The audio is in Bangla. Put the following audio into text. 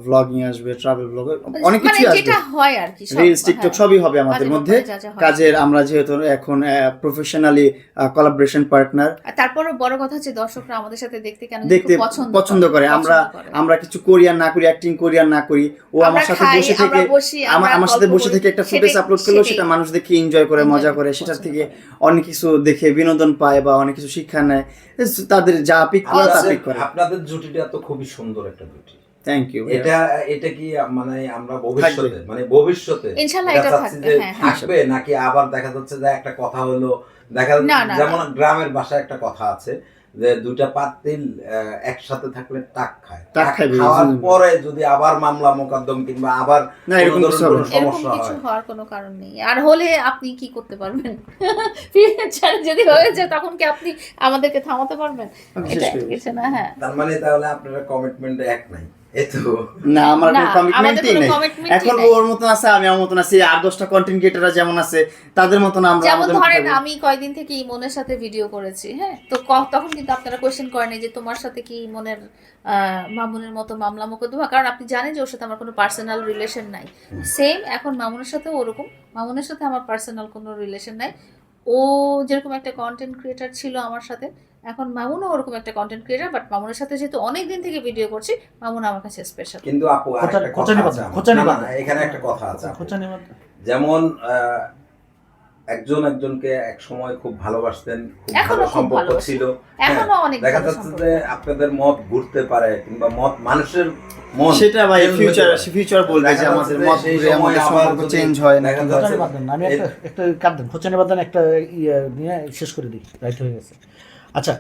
ভ্লগিং আসবে, ট্রাভেল ব্লগ, অনেক কিছু মানে আসবে, যেটা হয় আর কি, সব রিলস, টিকটক সবই হবে আমাদের মধ্যে। কাজের আমরা যেহেতু এখন প্রফেশনালি কোলাবোরেশন পার্টনার, তারপরে বড় কথা হচ্ছে দর্শকরা আমাদের সাথে দেখতে কেন দেখতে পছন্দ করে। আমরা কিছু করি আর না করি, অ্যাক্টিং করি আর না করি, ও আমার সাথে বসে থেকে আমার সাথে বসে থেকে একটা ফুটেজ আপলোড করলেও সেটা মানুষ দেখে এনজয় করে, মজা করে, সেটার থেকে অনেক কিছু দেখে বিনোদন পায় বা অনেক কিছু শিক্ষা নেয়। তাদের যা পিক করে তা পিক করে। আপনাদের জুটিটা তো খুবই সুন্দর একটা জুটি। Thank you. এটা কি মানে আমরা ভবিষ্যতে ইনশাআল্লাহ এটা থাকবে নাকি আবার দেখা যাচ্ছে যে একটা কথা হলো, দেখা যাচ্ছে যেমন গ্রামের ভাষায় একটা কথা আছে যে দুইটা পাতিল একসাথে থাকলে টাক খায়, খাওয়ার পরে যদি আবার মামলা মোকদ্দম কিংবা আবার এরকম সমস্যা হয়, হওয়ার কোনো কারণ নেই। আর হলে আপনি কি করতে পারবেন? ফিউচারে যদি হয়ে যায় তখন কি আপনি আমাদেরকে থামাতে পারবেন? এটা কিছু না। হ্যাঁ, তার মানে তাহলে আপনারা কমিটমেন্টে এক নাই। না, আমার কোনো কমিটমেন্টই নেই। এখন ওর মতন আছে, আমি আমার মতন আছি, আর 10টা কন্টেন্ট ক্রিয়েটররা যেমন আছে তাদের মতন আমরা। যেমন ধরেন আমি কয়দিন থেকে ইমনের সাথে ভিডিও করেছি, হ্যাঁ, তো তখন কিন্তু আপনারা কোয়েশ্চেন করেন যে তোমার সাথে কি ইমনের মামুনের মতো মামলা মোকদ্দমা, কারণ আপনি জানেন যে ওর সাথে আমার কোনো পার্সোনাল রিলেশন নাই। সেম এখন মামুনের সাথেও ওরকম, মামুনের সাথে আমার পার্সোনাল কোনো রিলেশন নাই। ও যেরকম একটা কন্টেন্ট ক্রিয়েটর ছিল আমার সাথে, এখন মামুনও ওরকম একটা কন্টেন্ট ক্রিয়েটর, বাট মামুনের সাথে যেহেতু অনেক দিন থেকে ভিডিও করছি, মামুন আমার কাছে স্পেশাল। কিন্তু আপু এখানে একটা কথা আছে, যেমন একজনকে এক সময় খুব ভালোবাসতেন, খুব ভালো সম্পর্ক ছিল, দেখা যাচ্ছে যে আপনাদের মত ঘুরতে পারে কিংবা মত মানুষের মন, সেটা ভাই ফিউচার বলবে যে আমাদের মত ঘুরে আমাদের সম্পর্ক চেঞ্জ হয় না। আমি একটা খোঁচানি বাদন একটা নিয়ে শেষ করে দিই, রাইট হয়ে গেছে। আচ্ছা,